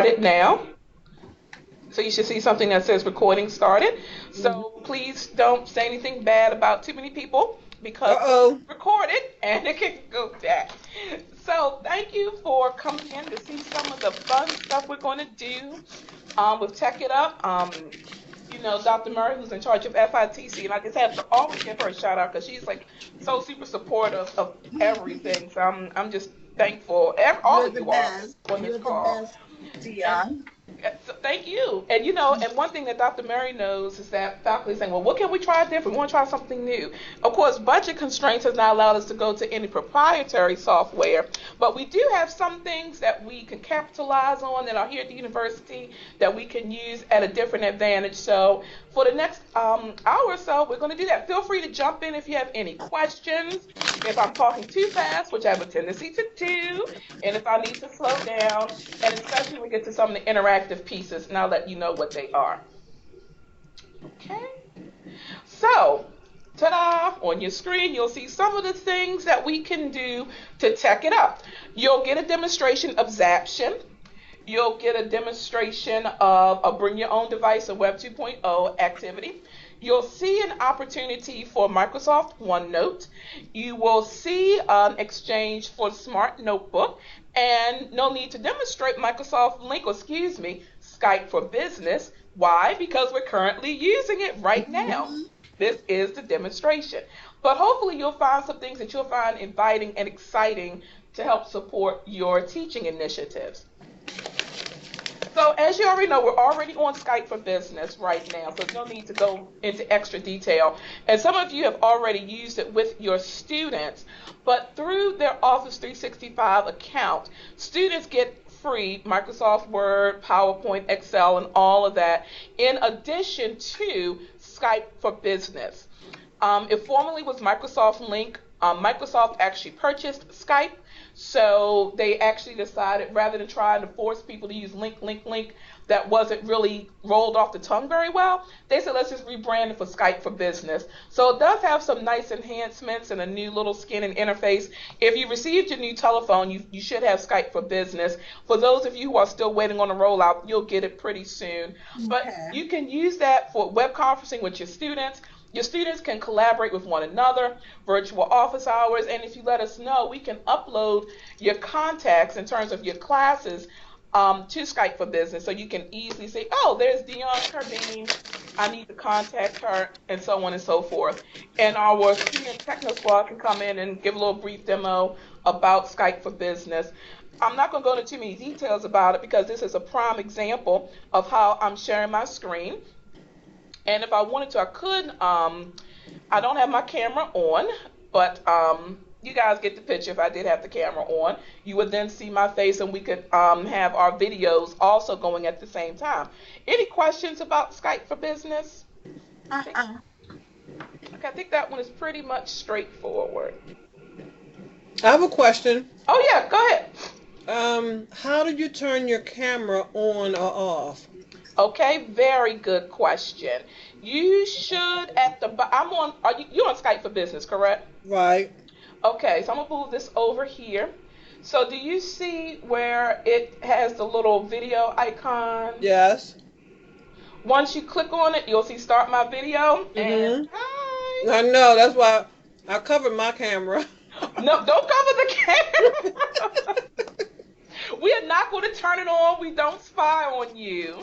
Started now. So you should see something that says recording started. Mhm. So please don't say anything bad about too many people because this is Uh-oh. recorded and it can go back. So thank you for coming in to see some of the fun stuff we're going to do with Tech It Up. Dr. Murray, who's in charge of FITC, and I just have to always give her a shout out because she's like so super supportive of everything. So I'm just thankful. All You're of the you are best. on this You're the call. best, And Dion. so thank you. And and one thing that Dr. Mary knows is that faculty is saying, well, what can we try different? We want to try something new. Of course, budget constraints has not allowed us to go to any proprietary software, but we do have some things that we can capitalize on that are here at the university that we can use at a different advantage. So for the next hour or so, we're going to do that. Feel free to jump in if you have any questions. If I'm talking too fast, which I have a tendency to do, and if I need to slow down, and especially when we get to some of the interactive pieces, and I'll let you know what they are. Okay? So, ta-da! On your screen, you'll see some of the things that we can do to tech it up. You'll get a demonstration of Zaption. You'll get a demonstration of a bring your own device, a Web 2.0 activity. You'll see an opportunity for Microsoft OneNote. You will see an exchange for Smart Notebook, and no need to demonstrate Microsoft Link, or excuse me, Skype for Business. Why? Because we're currently using it right now. Mhm. This is the demonstration. But hopefully you'll find some things that you'll find inviting and exciting to help support your teaching initiatives. So as you already know, we're already on Skype for Business right now, so there's no need to go into extra detail. And some of you have already used it with your students, but through their Office 365 account, students get free Microsoft Word, PowerPoint, Excel, and all of that, in addition to Skype for Business. It formerly was Microsoft Link. Microsoft actually purchased Skype, so they actually decided rather than trying to force people to use Link, that wasn't really rolled off the tongue very well, they said let's just rebrand it for Skype for Business. So it does have some nice enhancements and a new little skin and interface. If you received your new telephone, you should have Skype for Business. For those of you who are still waiting on a rollout, you'll get it pretty soon. But Okay. you can use that for web conferencing with your students. Your students can collaborate with one another, virtual office hours, and if you let us know, we can upload your contacts in terms of your classes to Skype for Business. So you can easily say, oh, there's Dion Carbine. I need to contact her, and so on and so forth. And our student techno squad can come in and give a little brief demo about Skype for Business. I'm not going to go into too many details about it because this is a prime example of how I'm sharing my screen. And if I wanted to, I could. I don't have my camera on, but you guys get the picture. If I did have the camera on, you would then see my face, and we could have our videos also going at the same time. Any questions about Skype for Business? Uh-uh. Okay, I think that one is pretty much straightforward. I have a question. Oh yeah, go ahead. How do you turn your camera on or off? Okay, very good question. You should I'm on. Are you on Skype for Business? Correct. Right. Okay, so I'm gonna move this over here. So do you see where it has the little video icon? Yes. Once you click on it, you'll see start my video. And Mm-hmm. hi. I know. That's why I covered my camera. No, don't cover the camera. We are not going to turn it on. We don't spy on you.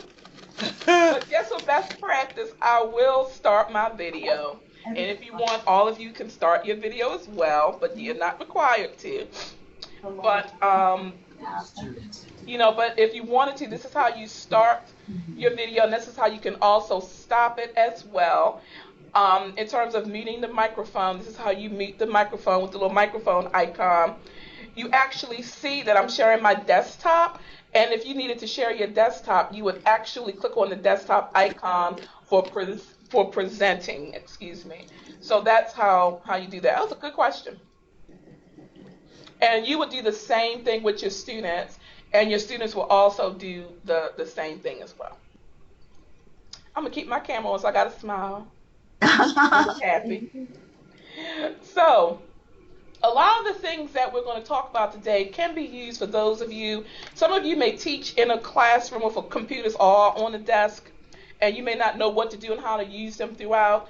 But just for best practice, I will start my video. And if you want, all of you can start your video as well, but you're not required to. But but if you wanted to, this is how you start your video, and this is how you can also stop it as well. In terms of muting the microphone, this is how you mute the microphone with the little microphone icon. You actually see that I'm sharing my desktop, and if you needed to share your desktop, you would actually click on the desktop icon for presenting. Excuse me. So that's how you do that. That was a good question. And you would do the same thing with your students, and your students will also do the same thing as well. I'm gonna keep my camera on, so I gotta smile. I'm happy. So A lot of the things that we're going to talk about today can be used for those of you. Some of you may teach in a classroom with computers all on the desk, and you may not know what to do and how to use them throughout.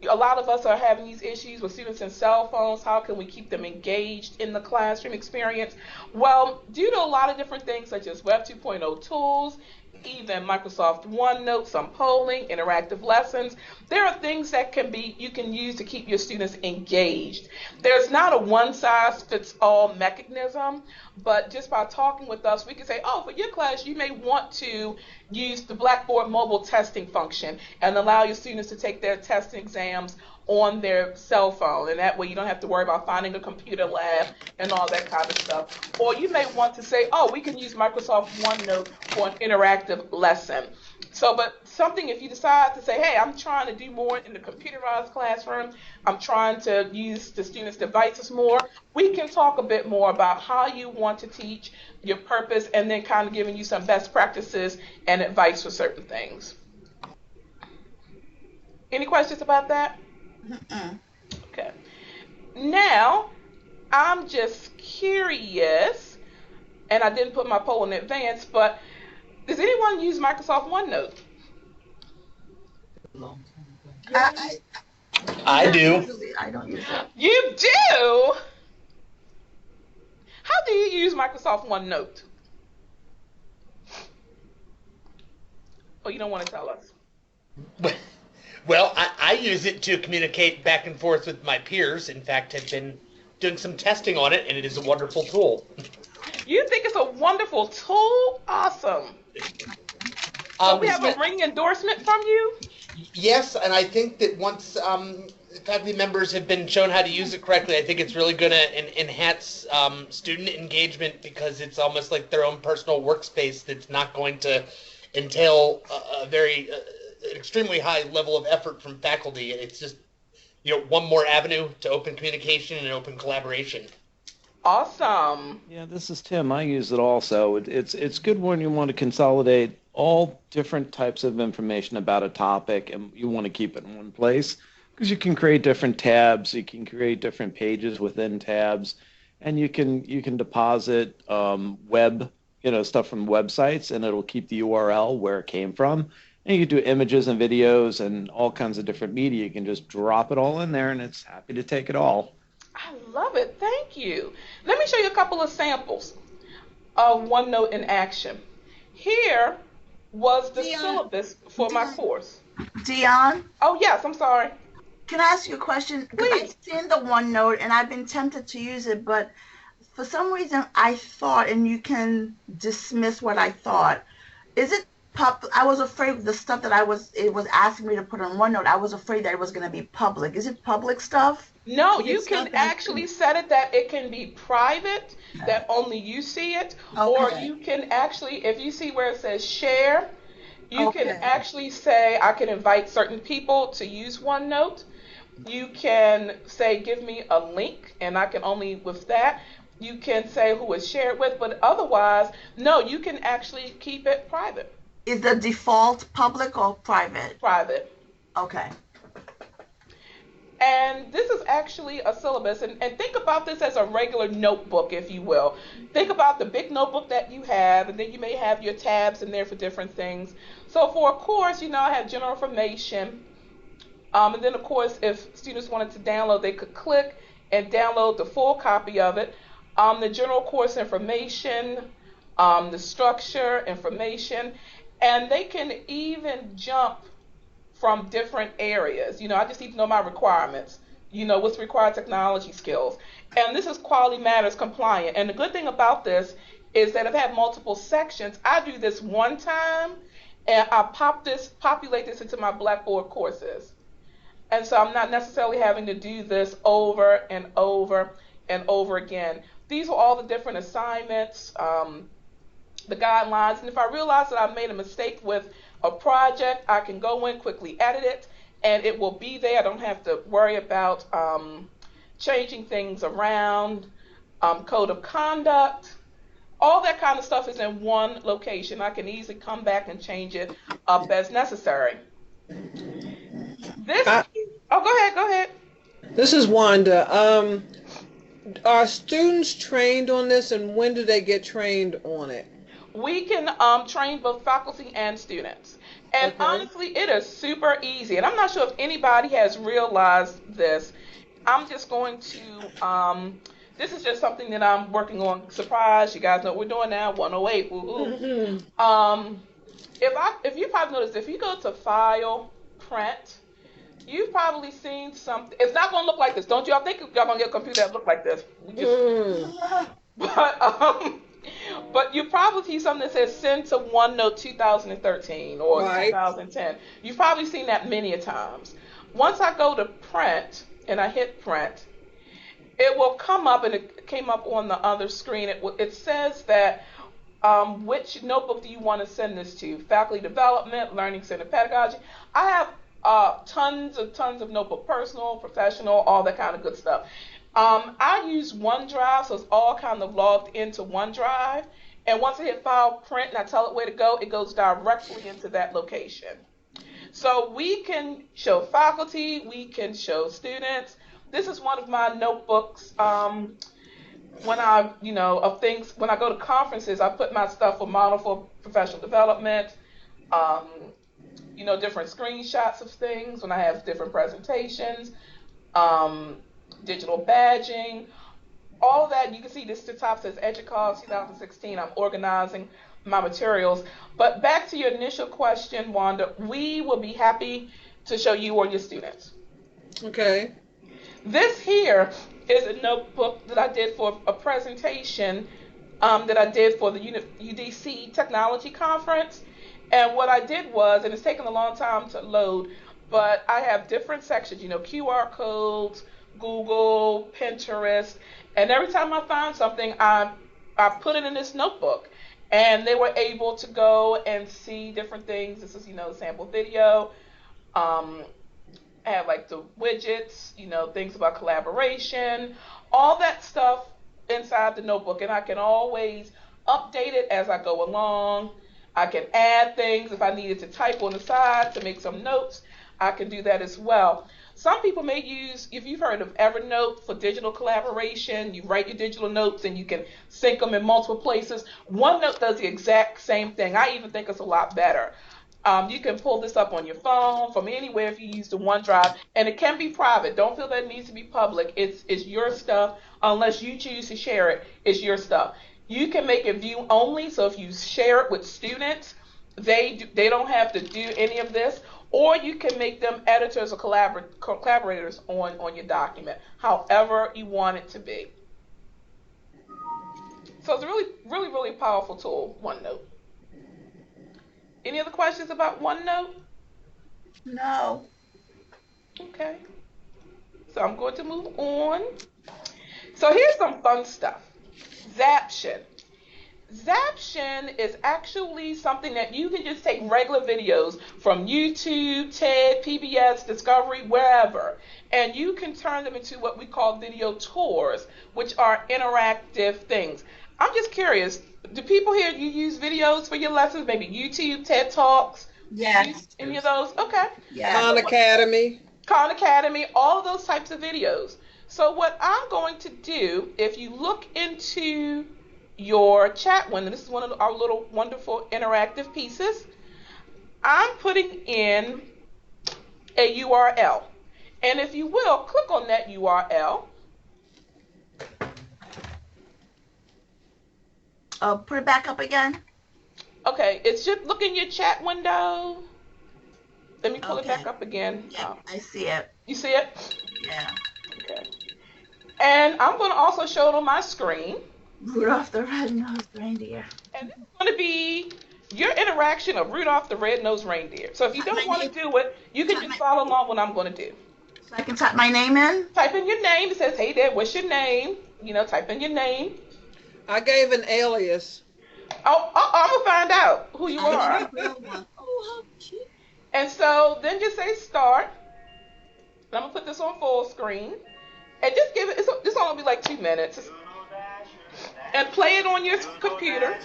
A lot of us are having these issues with students and cell phones. How can we keep them engaged in the classroom experience? Well, due to a lot of different things such as Web 2.0 tools, even Microsoft OneNote, some polling, interactive lessons, there are things that you can use to keep your students engaged. There's not a one-size-fits-all mechanism, but just by talking with us, we can say, oh, for your class, you may want to use the Blackboard mobile testing function and allow your students to take their testing exams on their cell phone, and that way you don't have to worry about finding a computer lab and all that kind of stuff. Or you may want to say, oh, we can use Microsoft OneNote for an interactive lesson. So, but something, if you decide to say, hey, I'm trying to do more in the computerized classroom, I'm trying to use the students' devices more, we can talk a bit more about how you want to teach, your purpose, and then kind of giving you some best practices and advice for certain things. Any questions about that? Okay. Now, I'm just curious, and I didn't put my poll in advance, but does anyone use Microsoft OneNote? I do. I don't use it. You do? How do you use Microsoft OneNote? Oh, you don't want to tell us. Well, I use it to communicate back and forth with my peers. In fact, I've been doing some testing on it, and it is a wonderful tool. You think it's a wonderful tool? Awesome. So we have a ringing endorsement from you? Yes, and I think that once faculty members have been shown how to use it correctly, I think it's really going to enhance student engagement, because it's almost like their own personal workspace that's not going to entail a very extremely high level of effort from faculty. It's just, one more avenue to open communication and open collaboration. Awesome. Yeah, this is Tim. I use it also. It's good when you want to consolidate all different types of information about a topic, and you want to keep it in one place, because you can create different tabs, you can create different pages within tabs, and you can deposit web, stuff from websites, and it'll keep the URL where it came from. And you can do images and videos and all kinds of different media. You can just drop it all in there, and it's happy to take it all. I love it. Thank you. Let me show you a couple of samples of OneNote in action. Here was the syllabus for my course. Dion? Oh, yes. I'm sorry. Can I ask you a question? Please. I've seen the OneNote, and I've been tempted to use it, but for some reason I thought, and you can dismiss what I thought, is it I was afraid the stuff that it was asking me to put on OneNote, I was afraid that it was going to be public. Is it public stuff? No, you can actually set it that it can be private, that only you see it, or you can actually, if you see where it says share, you can actually say, I can invite certain people to use OneNote. You can say, give me a link, and I can only with that. You can say who it's shared with, but otherwise, no, you can actually keep it private. Is the default public or private? Private. Okay. And this is actually a syllabus, and think about this as a regular notebook, if you will. Think about the big notebook that you have, and then you may have your tabs in there for different things. So for a course, I have general information, and then of course, if students wanted to download, they could click and download the full copy of it. The general course information, the structure information, and they can even jump from different areas. I just need to know my requirements, what's required technology skills. And this is Quality Matters compliant. And the good thing about this is that if I have multiple sections, I do this one time, and I populate this into my Blackboard courses. And so I'm not necessarily having to do this over and over and over again. These are all the different assignments, the guidelines, and if I realize that I made a mistake with a project, I can go in, quickly edit it, and it will be there. I don't have to worry about changing things around, code of conduct. All that kind of stuff is in one location. I can easily come back and change it up as necessary. Go ahead. This is Wanda. Are students trained on this, and when do they get trained on it? We can train both faculty and students. And Okay. honestly, it is super easy. And I'm not sure if anybody has realized this. I'm just going to, this is just something that I'm working on. Surprise, you guys know what we're doing now, 108, woo-hoo. Mm-hmm. If you probably noticed, if you go to File, Print, you've probably seen something. It's not going to look like this. Don't y'all think y'all going to get a computer that look like this. We just, Mm. but, but you probably see something that says send to OneNote 2013 or Right. 2010. You've probably seen that many a times. Once I go to print and I hit print, it will come up, and it came up on the other screen. It says that which notebook do you want to send this to? Faculty development, learning center pedagogy. I have tons of notebook, personal, professional, all that kind of good stuff. I use OneDrive, so it's all kind of logged into OneDrive. And once I hit file, print, and I tell it where to go, it goes directly into that location. So we can show faculty, we can show students. This is one of my notebooks. When I, of things, when I go to conferences, I put my stuff for model for professional development, different screenshots of things when I have different presentations, digital badging, all of that. You can see this at the top says EDUCAUSE 2016. I'm organizing my materials. But back to your initial question, Wanda, we will be happy to show you or your students. Okay. This here is a notebook that I did for a presentation that I did for the UDC Technology Conference. And what I did was, and it's taken a long time to load, but I have different sections, QR codes, Google, Pinterest, and every time I find something, I put it in this notebook. And they were able to go and see different things. This is, sample video. I have like the widgets, things about collaboration, all that stuff inside the notebook. And I can always update it as I go along. I can add things if I needed to type on the side to make some notes. I can do that as well. Some people may use, if you've heard of Evernote for digital collaboration, you write your digital notes and you can sync them in multiple places. OneNote does the exact same thing. I even think it's a lot better. You can pull this up on your phone from anywhere if you use the OneDrive, and it can be private. Don't feel that it needs to be public. It's your stuff. Unless you choose to share it, it's your stuff. You can make it view only, so if you share it with students, they don't have to do any of this. Or you can make them editors or collaborators on your document, however you want it to be. So it's a really, really, really powerful tool, OneNote. Any other questions about OneNote? No. Okay. So I'm going to move on. So here's some fun stuff. Zaption. Zaption is actually something that you can just take regular videos from YouTube, TED, PBS, Discovery, wherever, and you can turn them into what we call video tours, which are interactive things. I'm just curious, do people here, you use videos for your lessons, maybe YouTube, TED Talks? Yes. Any of those? Okay. Yes. Khan Academy. Khan Academy, all of those types of videos. So what I'm going to do, if you look into your chat window, this is one of our little wonderful interactive pieces, I'm putting in a URL. And if you will, click on that URL. Oh, put it back up again. Okay, it's just look in your chat window. Let me pull it back Okay. up again. Yep, I see it. You see it? Yeah. Okay. And I'm going to also show it on my screen. Rudolph the Red-Nosed Reindeer. And this is going to be your interaction of Rudolph the Red-Nosed Reindeer. So if you don't want to do it, you can just follow along what I'm going to do. So I can type my name in? Type in your name. It says, hey there, what's your name? Type in your name. I gave an alias. Oh, I'm going to find out who you are. Oh, how cute. And so then just say start. And I'm going to put this on full screen. And just give it, this only be like 2 minutes. And play it on your computer.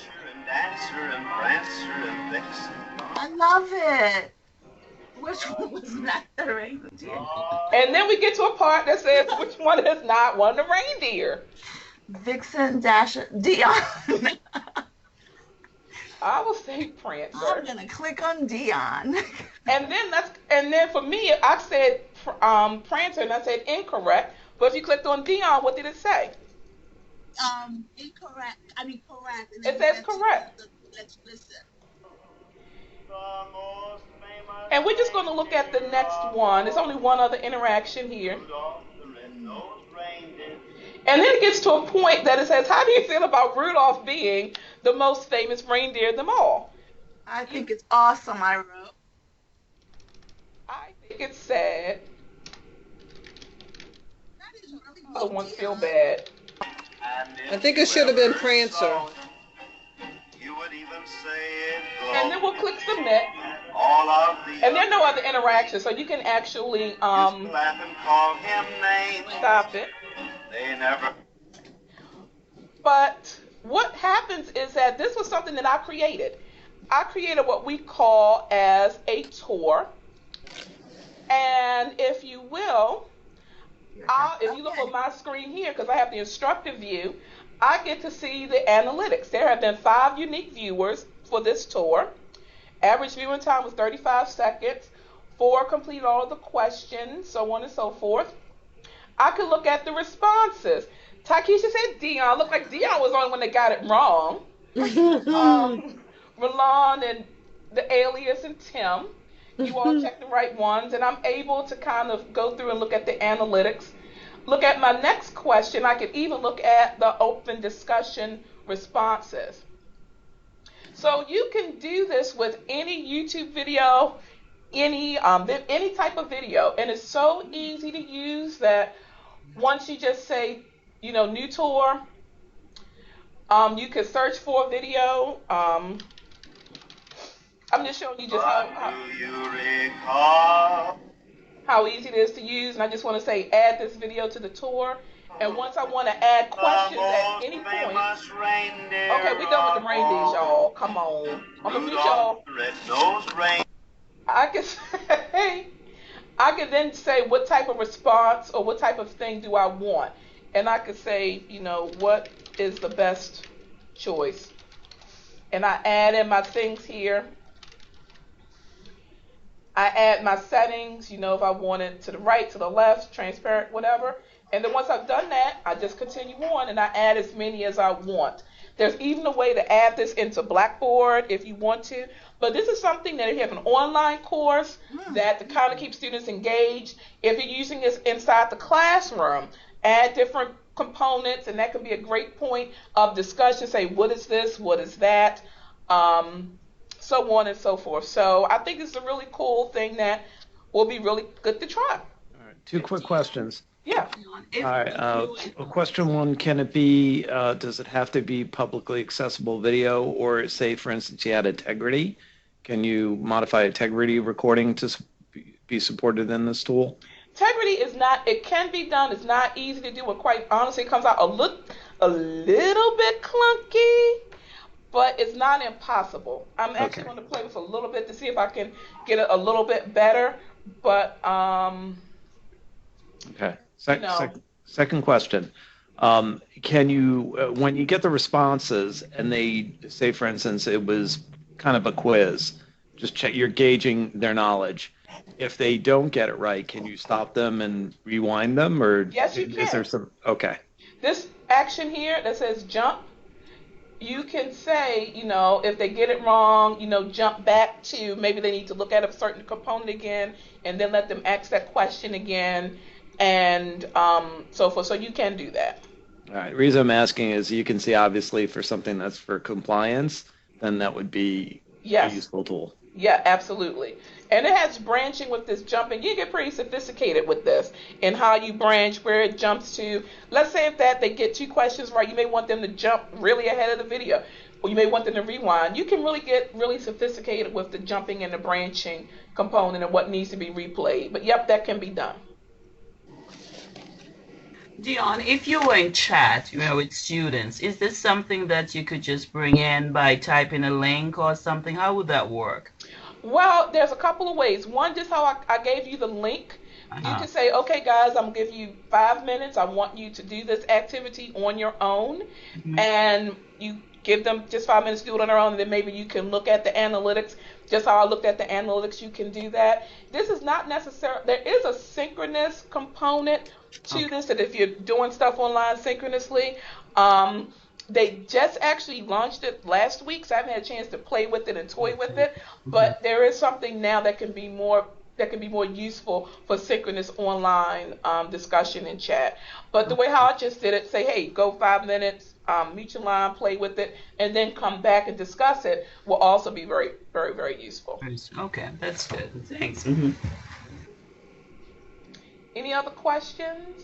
I love it. Which one was not the reindeer? And then we get to a part that says which one is not one of the reindeer. Vixen, Dasher, Dion. I will say Prancer. I'm gonna click on Dion. And then for me, I said Prancer, and I said incorrect. But if you clicked on Dion, what did it say? Incorrect. I mean correct. And It says correct. Let's listen. And we're just going to look at the next one. There's only one other interaction here. And then it gets to a point that it says, how do you feel about Rudolph being the most famous reindeer of them all? I think it's awesome, I wrote. I think it's sad. That is really good. Other ones feel bad. I think it should have been Prancer. And then we'll click submit. And there are no other interactions, so you can actually stop it. But what happens is that this was something that I created. I created what we call as a tour. And if you will, if you look on my screen here, because I have the instructive view, I get to see the analytics. There have been 5 unique viewers for this tour. Average viewing time was 35 seconds. 4 completed all of the questions, so on and so forth. I could look at the responses. Takesha said Dion. Looked like Dion was the only one that got it wrong. Roland and the alias and Tim. You all checked the right ones, and I'm able to kind of go through and look at the analytics. Look at my next question. I could even look at the open discussion responses. So you can do this with any YouTube video, any type of video, and it's so easy to use that once you just say, new tour, you can search for a video. I'm just showing you just how easy it is to use, and I just want to say add this video to the tour. And once I want to add questions at any point, okay, we're done with the reindeers, y'all. Come on, I'm gonna mute y'all. I can then say what type of response or what type of thing do I want, and I could say, what is the best choice, and I add in my things here. I add my settings, if I want it to the right, to the left, transparent, whatever. And then once I've done that, I just continue on and I add as many as I want. There's even a way to add this into Blackboard if you want to. But this is something that if you have an online course that to kind of keep students engaged, if you're using this inside the classroom, add different components, and that could be a great point of discussion. Say, what is this? What is that? So on and so forth. So I think it's a really cool thing that will be really good to try. All right, 2 quick questions. Yeah. All right. Question 1, can it be, does it have to be publicly accessible video, or say, for instance, you had integrity? Can you modify integrity recording to be supported in this tool? Integrity is not, it can be done. It's not easy to do. And quite honestly, it comes out a little bit clunky, but it's not impossible. I'm actually going to play with a little bit to see if I can get it a little bit better. But, okay. Second question. Can you, when you get the responses and they say, for instance, it was kind of a quiz, just check, you're gauging their knowledge. If they don't get it right, can you stop them and rewind them? Or yes, you can. Is there some, okay. This action here that says jump, you can say, if they get it wrong, jump back to maybe they need to look at a certain component again and then let them ask that question again. And so forth. So you can do that. All right. The reason I'm asking is you can see, obviously, for something that's for compliance, then that would be a useful tool. Yeah, absolutely. And it has branching with this jumping. You get pretty sophisticated with this and how you branch, where it jumps to. Let's say if they get 2 questions right, you may want them to jump really ahead of the video, or you may want them to rewind. You can really get really sophisticated with the jumping and the branching component and what needs to be replayed. But yep, that can be done. Dion, if you were in chat, with students, is this something that you could just bring in by typing a link or something? How would that work? Well, there's a couple of ways. One, just how I gave you the link. You Uh-huh. can say, okay, guys, I'm gonna give you 5 minutes. I want you to do this activity on your own, Mhm. and you give them just 5 minutes to do it on their own. And then maybe you can look at the analytics. Just how I looked at the analytics, you can do that. This is not necessary. There is a synchronous component to Okay. this. That if you're doing stuff online synchronously, um, they just actually launched it last week, so I haven't had a chance to play with it and toy with it. Mhm. But there is something now that can be more useful for synchronous online discussion and chat. But the way how I just did it, say, hey, go 5 minutes, mute your line, play with it, and then come back and discuss it, will also be very, very, very useful. Okay, that's good. Thanks. Mhm. Any other questions?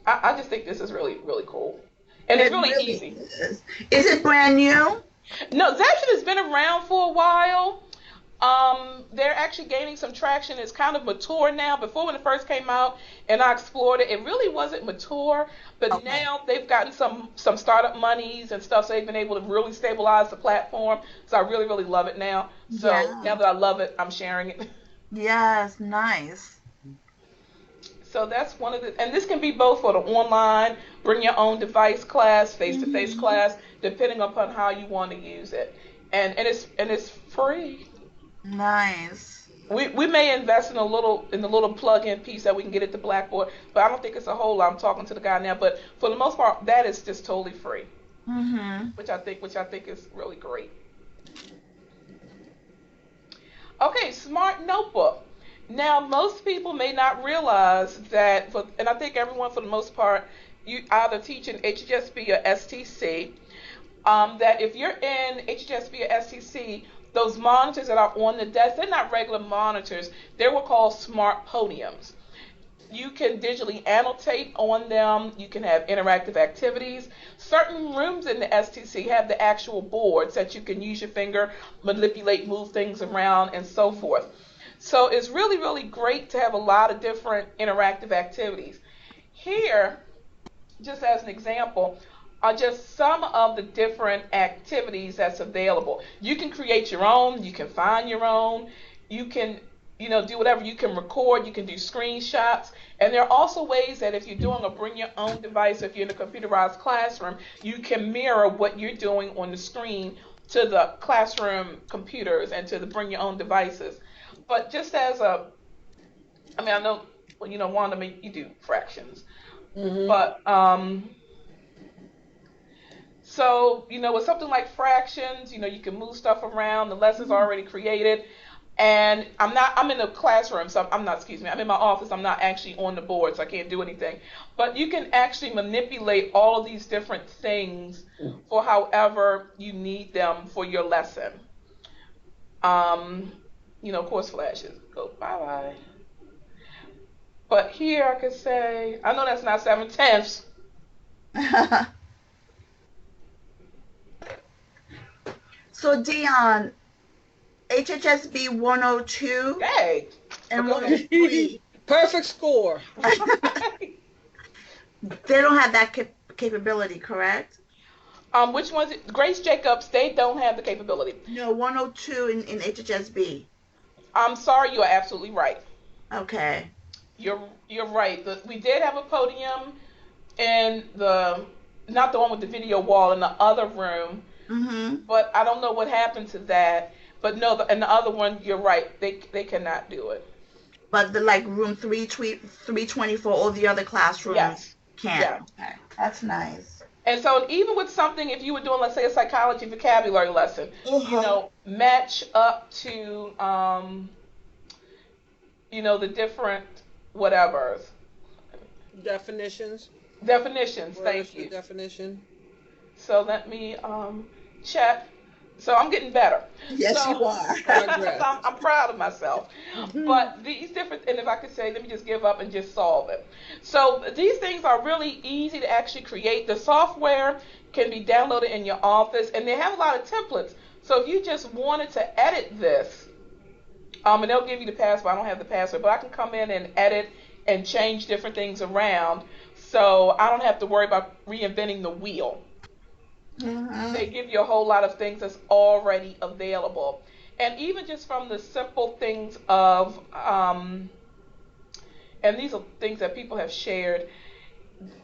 I just think this is really, really cool. And it's It really really easy. is. Is it brand new? No, Zapier has been around for a while. They're actually gaining some traction. It's kind of mature now. Before, when it first came out and I explored it, it really wasn't mature. But Okay. now they've gotten some startup monies and stuff, so they've been able to really stabilize the platform. So I really, really love it now. So now Yeah. that I love it, I'm sharing it. Yes, nice. So that's one of the, and this can be both for the online, bring your own device class, face-to-face Hmm. class, depending upon how you want to use it. And it's free. Nice. We may invest in the little plug-in piece that we can get it to Blackboard, but I don't think it's a whole lot. I'm talking to the guy now, but for the most part, that is just totally free, Hmm. which I think is really great. Okay, smart notebook. Now, most people may not realize that, and I think everyone for the most part, you either teach in HGSB or STC. That if you're in HGSB or STC, those monitors that are on the desk, they're not regular monitors. They're what called smart podiums. You can digitally annotate on them. You can have interactive activities. Certain rooms in the STC have the actual boards that you can use your finger, manipulate, move things around, and so forth. So it's really, really great to have a lot of different interactive activities. Here, just as an example, are just some of the different activities that's available. You can create your own, you can find your own, you can, do whatever. You can record, you can do screenshots. And there are also ways that if you're doing a bring your own device, if you're in a computerized classroom, you can mirror what you're doing on the screen to the classroom computers and to the bring your own devices. But just as I know, well, Wanda, you do fractions, Hmm. but so, with something like fractions, you can move stuff around. The lesson's already created. And I'm in the classroom, so I'm not, excuse me, I'm in my office. I'm not actually on the board, so I can't do anything. But you can actually manipulate all of these different things for however you need them for your lesson. Um, course flashes go bye bye. But here I could say, I know that's not 7/10. So Dion, HHSB 102 Hey, but and go ahead. 103, Perfect score. they don't have that capability, correct? Which ones? Grace Jacobs, they don't have the capability. No, 102 in HHSB. I'm sorry, you are absolutely right. Okay. You're right. We did have a podium in the not the one with the video wall in the other room, Mm-hmm. but I don't know what happened to that. But no, in the other one, you're right. They cannot do it. But the like room 324, all the other classrooms Yes. can. Yeah. Okay. That's nice. And so even with something, if you were doing, let's say, a psychology vocabulary lesson, Uh-huh. match up to the different whatevers. Definitions. Definitions, Words thank for you. definition. So let me check. So I'm getting better. Yes, you So, are. Progress. so I'm proud of myself. But these different, and if I could say, let me just give up and just solve it. So these things are really easy to actually create. The software can be downloaded in your office, and they have a lot of templates. So if you just wanted to edit this, and they'll give you the password. I don't have the password, but I can come in and edit and change different things around. So I don't have to worry about reinventing the wheel. They give you a whole lot of things that's already available. And even just from the simple things of, and these are things that people have shared,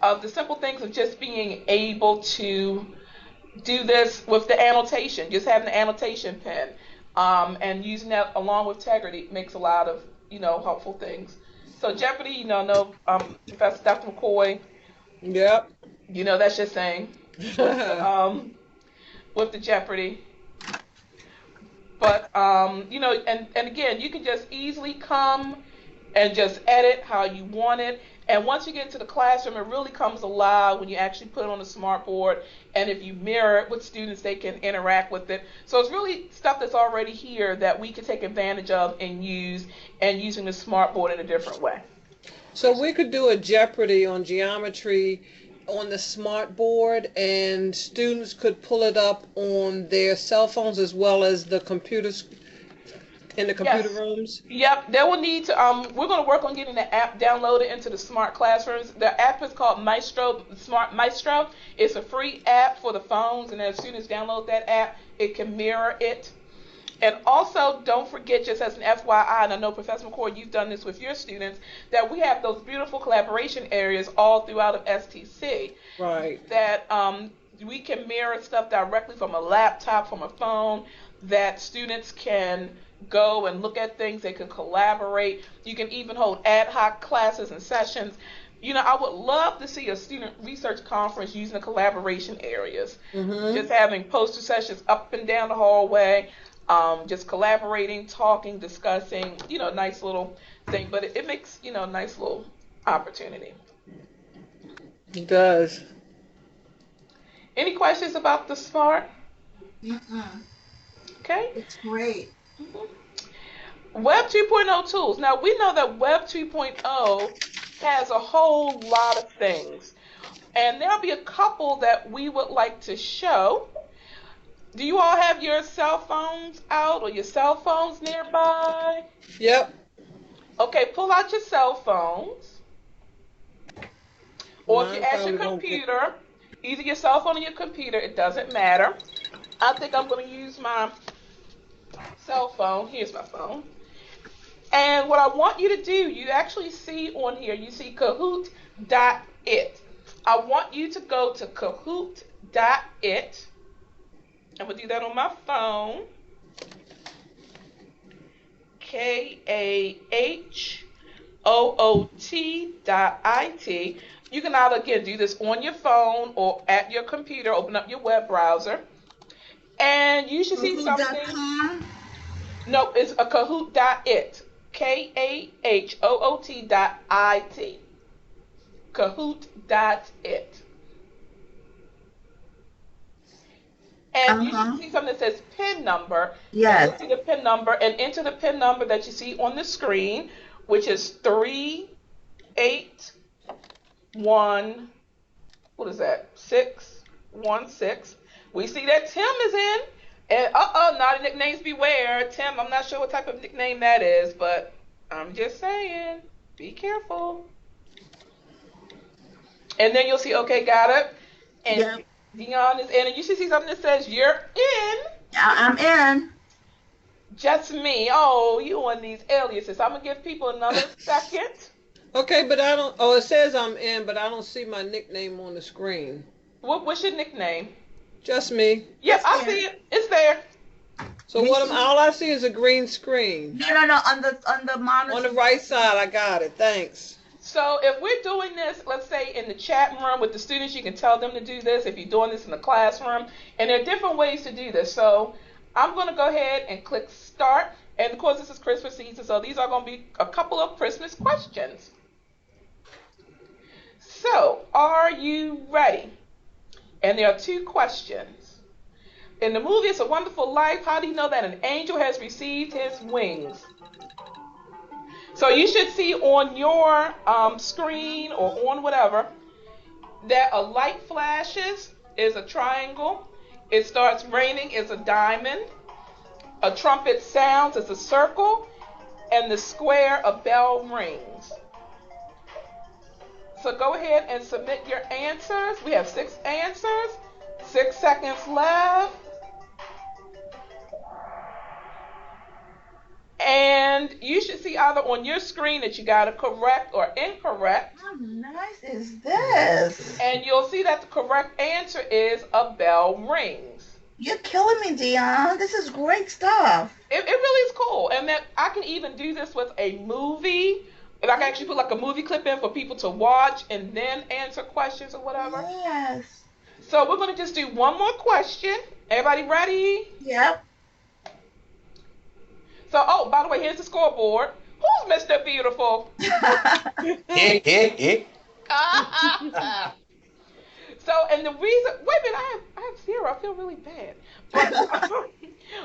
of the simple things of just being able to do this with the annotation, just having the annotation pen, and using that along with Tegrity makes a lot of, helpful things. So Jeopardy, no, Professor Dr. McCoy, Yep. that's your thing with the Jeopardy. But, and again, you can just easily come and just edit how you want it. And once you get into the classroom, it really comes alive when you actually put it on the smart board. And if you mirror it with students, they can interact with it. So it's really stuff that's already here that we can take advantage of and use, and using the smart board in a different way. So we could do a Jeopardy on geometry on the smart board, and students could pull it up on their cell phones as well as the computers in the computer rooms. Yep, they will need to. We're going to work on getting the app downloaded into the smart classrooms. The app is called Maestro, Smart Maestro. It's a free app for the phones, and as students download that app, it can mirror it. And also, don't forget, just as an FYI, and I know Professor McCoy, you've done this with your students, that we have those beautiful collaboration areas all throughout of STC. Right. That we can mirror stuff directly from a laptop, from a phone, that students can go and look at things. They can collaborate. You can even hold ad hoc classes and sessions. I would love to see a student research conference using the collaboration areas. Just having poster sessions up and down the hallway. Just collaborating, talking, discussing, nice little thing. But it makes, a nice little opportunity. It does. Any questions about the SMART? Okay. It's great. Web 2.0 tools. Now, we know that Web 2.0 has a whole lot of things. And there'll be a couple that we would like to show. Do you all have your cell phones out or your cell phones nearby? Yep. Okay, pull out your cell phones. Or if you're at your computer, either your cell phone or your computer, it doesn't matter. I think I'm going to use my cell phone. Here's my phone. And what I want you to do, you actually see on here, you see Kahoot.it. I want you to go to Kahoot.it. I'm going to do that on my phone. Kahoot.it. You can either, again, do this on your phone or at your computer. Open up your web browser. And you should see something. No, it's a Kahoot.it. Kahoot.it. Kahoot.it. And you should see something that says PIN number. Yes. You see the PIN number and enter the PIN number that you see on the screen, which is 381. What is that? 616. We see that Tim is in. And naughty nicknames beware. Tim, I'm not sure what type of nickname that is, but I'm just saying, be careful. And then you'll see, okay, got it. And Dion is in, and you should see something that says you're in. I'm in. Just me. Oh, you on these aliases. I'm gonna give people another second. Okay, but I don't. Oh, it says I'm in, but I don't see my nickname on the screen. What's your nickname? Just me. Yes, I see it. It's there. So all I see is a green screen. No. On the monitor. On the right side, I got it. Thanks. So if we're doing this, let's say in the chat room with the students, you can tell them to do this. If you're doing this in the classroom, and there are different ways to do this. So I'm going to go ahead and click start. And of course, this is Christmas season, so these are going to be a couple of Christmas questions. So, are you ready? And there are two questions. In the movie It's a Wonderful Life, how do you know that an angel has received his wings? So you should see on your screen or on whatever that a light flashes is a triangle. It starts raining is a diamond. A trumpet sounds is a circle. And the square a bell rings. So go ahead and submit your answers. We have 6 answers. 6 seconds left. And you should see either on your screen that you got it correct or incorrect. How nice is this? And you'll see that the correct answer is a bell rings. You're killing me, Dion. This is great stuff. It really is cool. And that I can even do this with a movie. And I can actually put like a movie clip in for people to watch and then answer questions or whatever. Yes. So we're going to just do one more question. Everybody ready? Yep. So, oh, by the way, here's the scoreboard. Who's Mr. Beautiful? So, and the reason, wait a minute, I have 0. I feel really bad.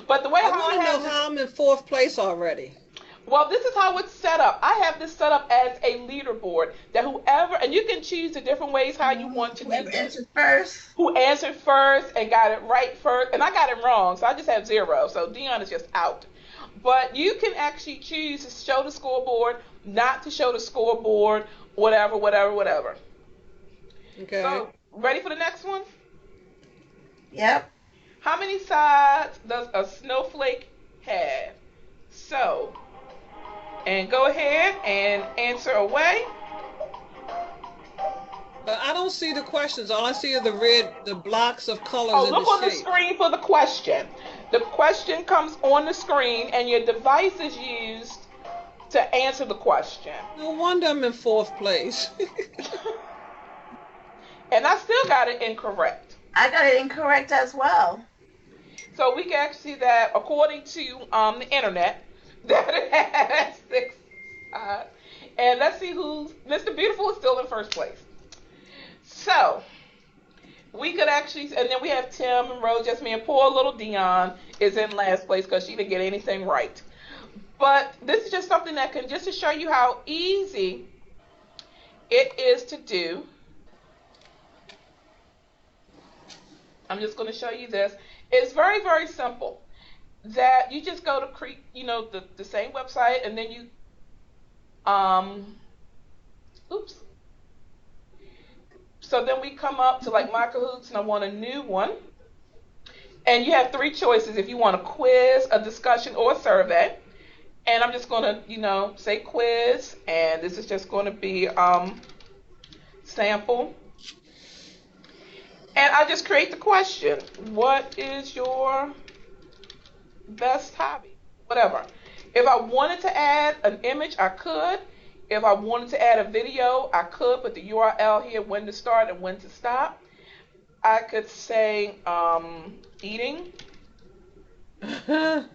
But the way I how want to know how I'm in 4th place already. well, this is how it's set up. I have this set up as a leaderboard that whoever, and you can choose the different ways how you want to do Whoever this. answered first. Who answered first and got it right first, and I got it wrong, so I just have 0. So Dion is just out. But you can actually choose to show the scoreboard, not to show the scoreboard, whatever. Okay. So, ready for the next one? Yep. How many sides does a snowflake have? So, and go ahead and answer away. But I don't see the questions. All I see are the blocks of colors Oh, in look the on the shape. screen for the question. The question comes on the screen, and your device is used to answer the question. No wonder I'm in 4th place. And I still got it incorrect. I got it incorrect as well. So we can actually see that according to the internet, that it has 6 sides. And let's see who's Mr. Beautiful is still in 1st place. So we could actually, and then we have Tim and Rose, just me, and poor little Dion is in last place because she didn't get anything right. But this is just something that can, just to show you how easy it is to do. I'm just going to show you this. It's very, very simple. That you just go to the same website, and then you So then we come up to like My Cahoots, and I want a new one. And you have 3 choices if you want a quiz, a discussion, or a survey. And I'm just going to, say quiz, and this is just going to be sample. And I just create the question. What is your best hobby? Whatever. If I wanted to add an image, I could. If I wanted to add a video, I could put the URL here, when to start and when to stop. I could say eating,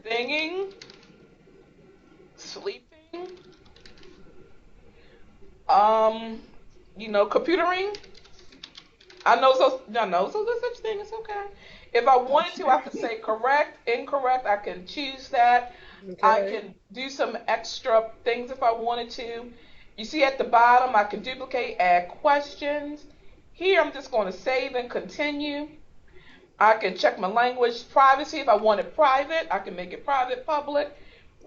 singing, sleeping, computering. I know so there's such thing, it's okay. If I wanted to, I could say correct, incorrect, I can choose that. Okay. I can do some extra things if I wanted to. You see at the bottom, I can duplicate, add questions. Here, I'm just going to save and continue. I can check my language privacy. If I want it private, I can make it private, public.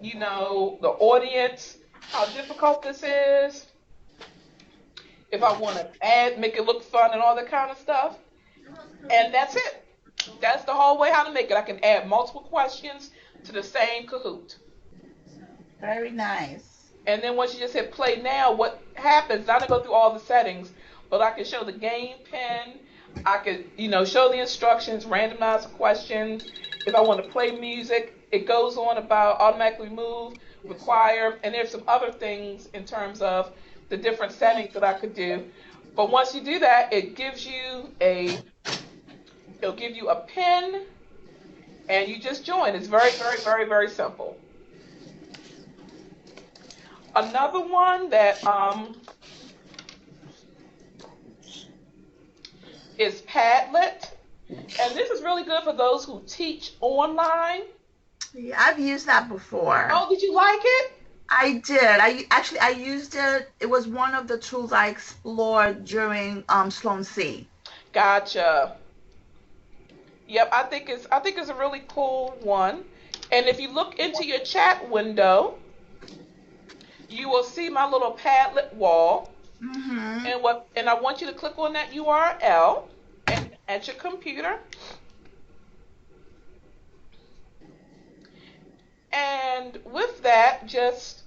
The audience, how difficult this is. If I want to make it look fun and all that kind of stuff. And that's it. That's the whole way how to make it. I can add multiple questions to the same Kahoot. Very nice. And then once you just hit play now, what happens, I don't go through all the settings, but I can show the game pin. I could, show the instructions, randomize the questions. If I want to play music, it goes on about automatically move, require, and there's some other things in terms of the different settings that I could do. But once you do that, it gives you it'll give you a pin, and you just join. It's very, very, very, very simple. Another one that is Padlet, and this is really good for those who teach online. Yeah, I've used that before. Oh, did you like it? I did. I used it. It was one of the tools I explored during Sloan C. Gotcha. Yep, I think it's a really cool one. And if you look into your chat window, you will see my little Padlet wall. Mm-hmm. And I want you to click on that URL, and at your computer. And with that, just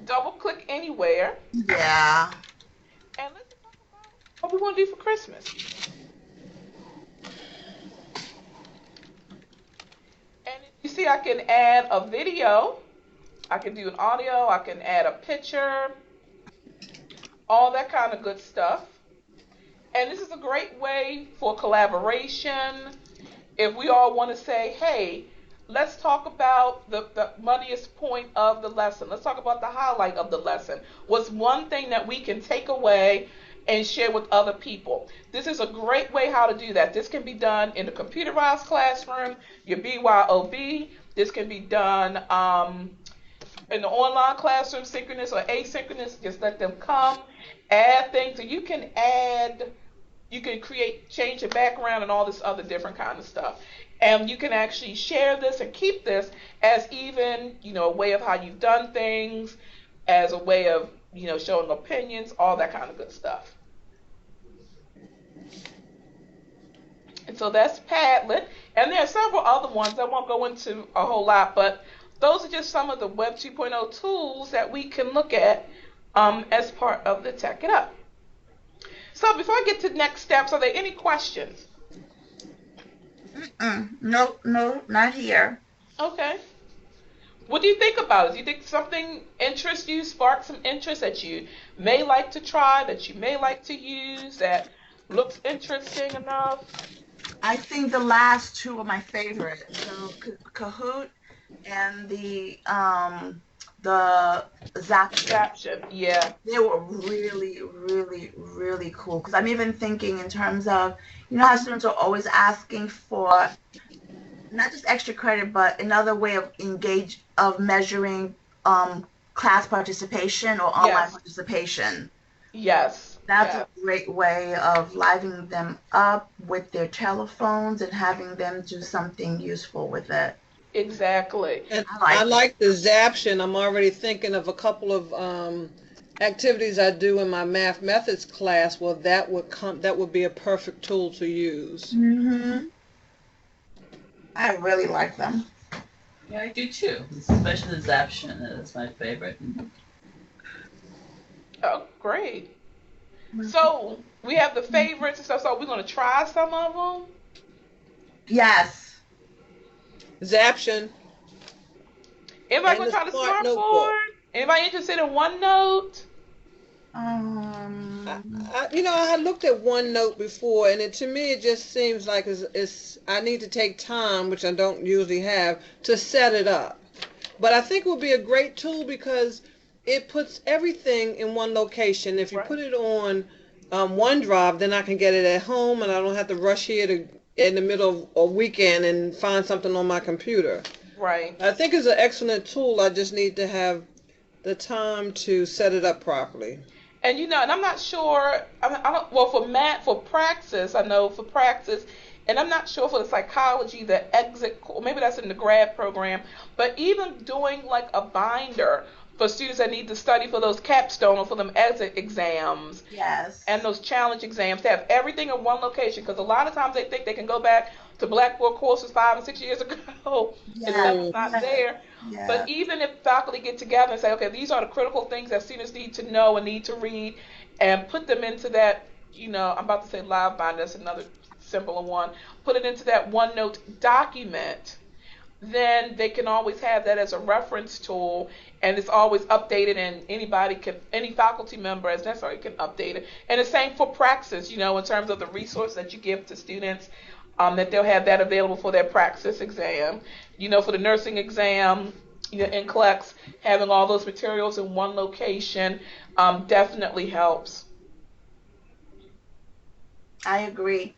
double click anywhere. Yeah. And let's talk about what we want to do for Christmas. And you see, I can add a video, I can do an audio, I can add a picture, all that kind of good stuff. And this is a great way for collaboration. If we all want to say, hey, let's talk about the muddiest point of the lesson. Let's talk about the highlight of the lesson. What's one thing that we can take away and share with other people? This is a great way how to do that. This can be done in a computerized classroom, your BYOB. This can be done in the online classroom, synchronous or asynchronous. Just let them come, add things. So you can add, you can create, change your background and all this other different kind of stuff. And you can actually share this and keep this as even, a way of how you've done things, as a way of, showing opinions, all that kind of good stuff. And so that's Padlet. And there are several other ones. I won't go into a whole lot, but those are just some of the Web 2.0 tools that we can look at as part of the Tech It Up. So before I get to the next steps, are there any questions? No, not here. Okay. What do you think about it? Do you think something interests you, sparks some interest that you may like to try, that you may like to use, that looks interesting enough? I think the last two are my favorite. So Kahoot and the Zaption. Yeah. They were really, really, really cool. Because I'm even thinking in terms of, how students are always asking for not just extra credit, but another way of measuring class participation or online participation. Yes. That's a great way of livening them up with their telephones and having them do something useful with it. Exactly. And I like the Zaption. I'm already thinking of a couple of activities I do in my math methods class. Well, that would be a perfect tool to use. Mm-hmm. I really like them. Yeah, I do too. Especially the Zaption. That's my favorite. Oh, great. So we have the favorites and stuff. So we're going to try some of them. Yes. Zaption. Anybody going to try the smartboard? Anybody interested in OneNote? I had looked at OneNote before, and to me it just seems like I need to take time, which I don't usually have, to set it up. But I think it would be a great tool because it puts everything in one location. If you put it on OneDrive, then I can get it at home, and I don't have to rush here in the middle of a weekend and find something on my computer. Right. I think it's an excellent tool. I just need to have the time to set it up properly. And and I'm not sure. For Praxis, I know for Praxis, and I'm not sure for the psychology, the exit, maybe that's in the grad program. But even doing like a binder for students that need to study for those capstone or for them exit exams. Yes. And those challenge exams, to have everything in one location, because a lot of times they think they can go back to Blackboard courses 5 and 6 years ago. Yeah. And that's not there. Yeah. But even if faculty get together and say, okay, these are the critical things that students need to know and need to read, and put them into that, I'm about to say live binder, that's another simpler one, put it into that OneNote document, then they can always have that as a reference tool, and it's always updated, and any faculty member as necessary can update it. And the same for Praxis, in terms of the resource that you give to students, that they'll have that available for their Praxis exam. For the nursing exam, NCLEX, having all those materials in one location definitely helps. I agree.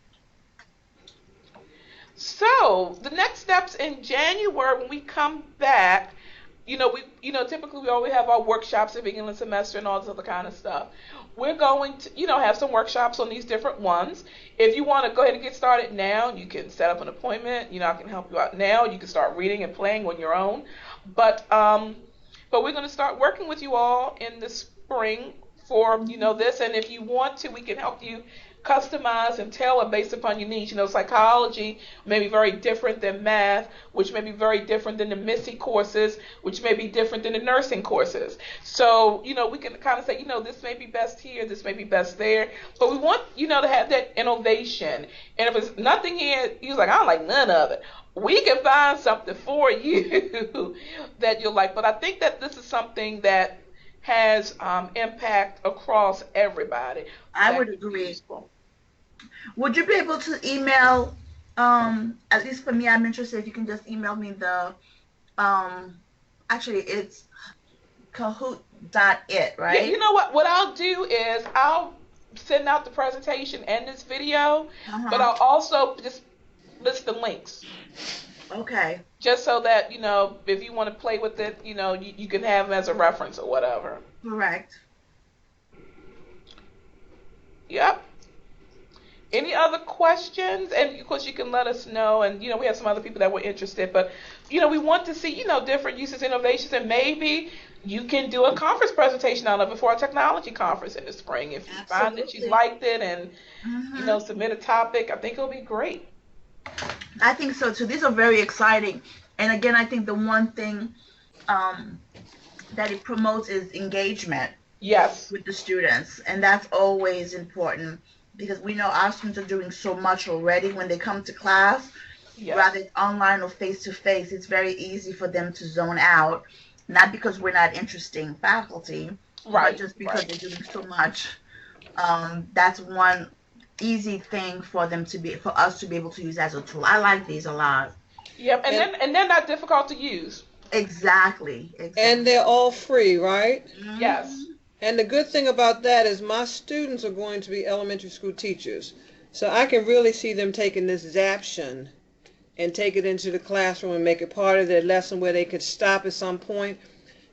So the next steps in January when we come back, typically we always have our workshops at the beginning of the semester and all this other kind of stuff. We're going to, have some workshops on these different ones. If you want to go ahead and get started now, you can set up an appointment. I can help you out now. You can start reading and playing on your own. But we're going to start working with you all in the spring for, this. And if you want to, we can help you customized and tailored based upon your needs. You know, psychology may be very different than math, which may be very different than the Missy courses, which may be different than the nursing courses. So, you know, we can kind of say, you know, this may be best here, this may be best there, but we want, you know, to have that innovation. And if it's nothing here, you're like, I don't like none of it. We can find something for you that you'll like. But I think that this is something that has impact across everybody. I would agree. Would you be able to email, at least for me, I'm interested if you can just email me the, actually it's Kahoot.it, right? Yeah, you know what I'll do is I'll send out the presentation and this video, but I'll also just list the links. Okay. Just so that, you know, if you want to play with it, you know, you can have them as a reference or whatever. Correct. Yep. Any other questions? And of course you can let us know, and you know, we have some other people that were interested, but you know, we want to see, you know, different uses, innovations, and maybe you can do a conference presentation out of it for our technology conference in the spring. If you find that you liked it and you know, submit a topic, I think it'll be great. I think so too. These are very exciting. And again, I think the one thing that it promotes is engagement. Yes. With the students. And that's always important because we know our students are doing so much already when they come to class. Yes. Whether it's online or face-to-face, it's very easy for them to zone out. Not because we're not interesting faculty, but just because they're doing so much. That's one easy thing for us to be able to use as a tool. I like these a lot. Yep, and they're not difficult to use. Exactly. And they're all free, right? Mm-hmm. Yes. And the good thing about that is my students are going to be elementary school teachers. So I can really see them taking this Zaption and take it into the classroom and make it part of their lesson where they could stop at some point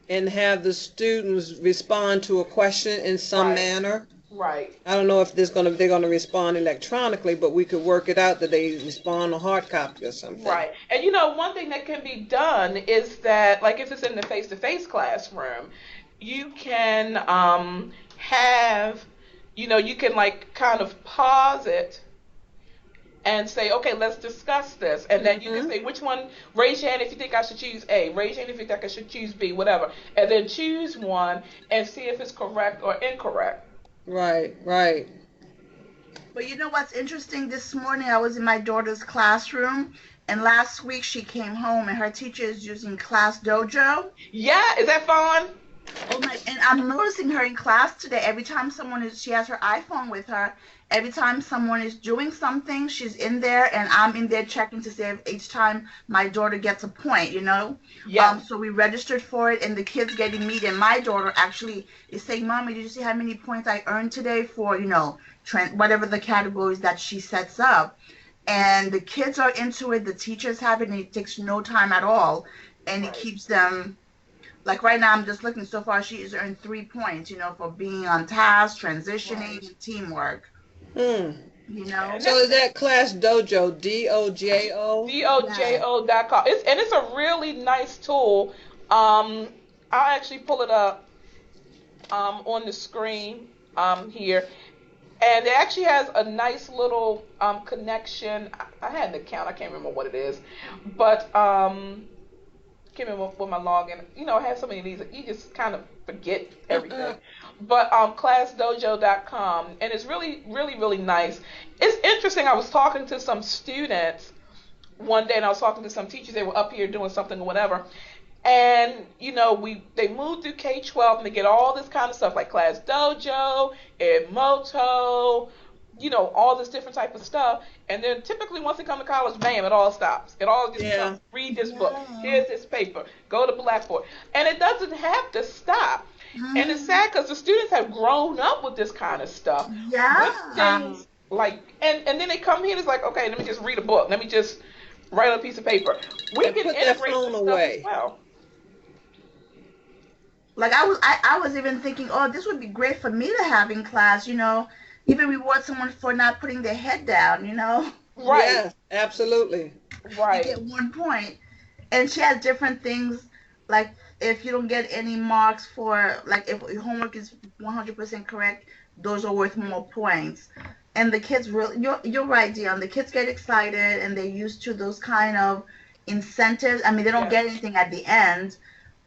and have the students respond to a question in some manner. Right. I don't know if they're going to respond electronically, but we could work it out that they respond a hard copy or something. Right. And you know, one thing that can be done is that, like if it's in the face-to-face classroom, you can have, you know, you can like kind of pause it and say, okay, let's discuss this. And then you can say, which one, raise your hand if you think I should choose A, raise your hand if you think I should choose B, whatever. And then choose one and see if it's correct or incorrect. Right, right. But you know what's interesting? This morning I was in my daughter's classroom, and last week she came home and her teacher is using Class Dojo. Yeah, is that fun? Oh my! And I'm noticing her in class today. Every time she has her iPhone with her. Every time someone is doing something, she's in there, and I'm in there checking to see if each time my daughter gets a point, you know? Yeah. So we registered for it, and the kids getting meet, and my daughter actually is saying, Mommy, did you see how many points I earned today for, you know, whatever the categories that she sets up? And the kids are into it, the teachers have it, and it takes no time at all, and it keeps them, like right now I'm just looking, so far she has earned 3 points, you know, for being on task, transitioning, and teamwork. You know. So is that Class Dojo, D-O-J-O? DOJO.com. It's a really nice tool. I'll actually pull it up on the screen here. And it actually has a nice little connection. I had an account. I can't remember what it is. But can't remember what my login. You know, I have so many of these. You just kind of forget everything. But classdojo.com, and it's really, really, really nice. It's interesting. I was talking to some students one day, and I was talking to some teachers. They were up here doing something or whatever, and you know, they moved through K-12 and they get all this kind of stuff like Class Dojo, Edmodo, you know, all this different type of stuff. And then typically once they come to college, bam, it all stops. It all just becomes, read this book. Here's this paper. Go to Blackboard. And it doesn't have to stop. And it's sad because the students have grown up with this kind of stuff. Yeah. With things like, and then they come here and it's like, okay, let me just read a book. Let me just write on a piece of paper. We can put integrate that phone this away. stuff as well. Like I was even thinking, oh, this would be great for me to have in class, you know, even reward someone for not putting their head down, you know. Right. Yes, absolutely. Right. You get 1 point. And she has different things, like if you don't get any marks for, like if your homework is 100% correct, those are worth more points. and the kids really, you're right, Dion. The kids get excited and they're used to those kind of incentives. I mean, they don't Yes. get anything at the end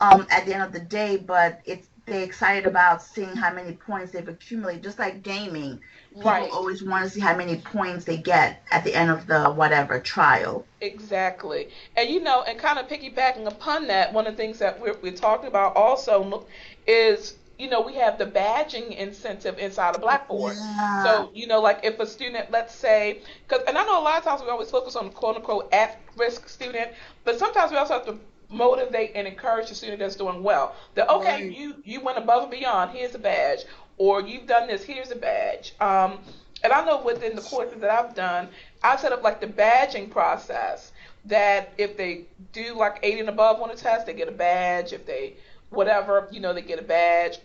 of the day, but they're excited about seeing how many points they've accumulated. Just like gaming, people Right. always want to see how many points they get at the end of the whatever trial. Exactly. And and kind of piggybacking upon that, one of the things that we're talking about also is, we have the badging incentive inside of Blackboard. Yeah. So, like if a student, let's say, and I know a lot of times we always focus on the quote unquote at risk student, but sometimes we also have to motivate and encourage the student that's doing well. That, okay, Right. you went above and beyond, here's a badge, or you've done this, here's a badge. And I know within the courses that I've done, I've set up like the badging process that if they do like 80 and above on a test, they get a badge. If they whatever, they get a badge.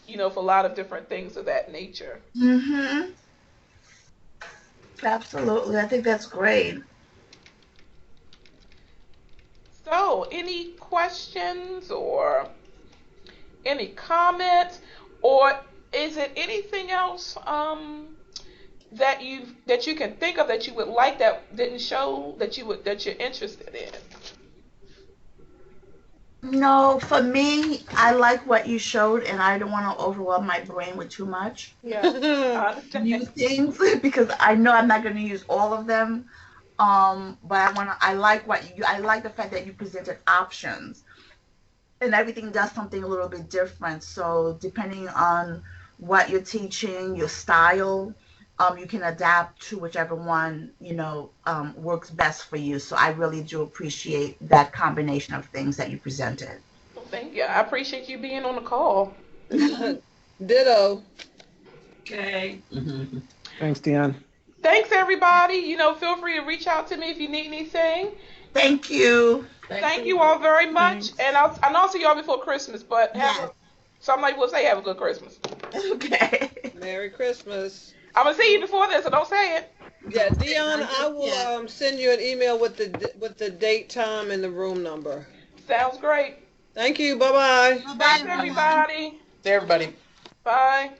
For a lot of different things of that nature. Mhm. Absolutely. I think that's great. So, any questions or any comments, or is it anything else that you can think of that you would like that didn't show that you're interested in? No, for me, I like what you showed, and I don't want to overwhelm my brain with too much Yeah, I new understand. things because I know I'm not going to use all of them. But I like I like the fact that you presented options, and everything does something a little bit different. So depending on what you're teaching, your style, you can adapt to whichever one works best for you. So I really do appreciate that combination of things that you presented. Well, thank you. I appreciate you being on the call. Ditto. Okay. Thanks, Dion. Thanks, everybody. Feel free to reach out to me if you need anything. Thank you. Thank you all very much, Thanks. and I'll see y'all before Christmas. But Yes. somebody will say have a good Christmas. Okay. Merry Christmas. I'm gonna see you before this, so don't say it. Yeah, Dion, I will Yeah. send you an email with the date, time, and the room number. Sounds great. Thank you. Bye bye. Bye, Thanks, everyone. everybody. There, everybody. Bye.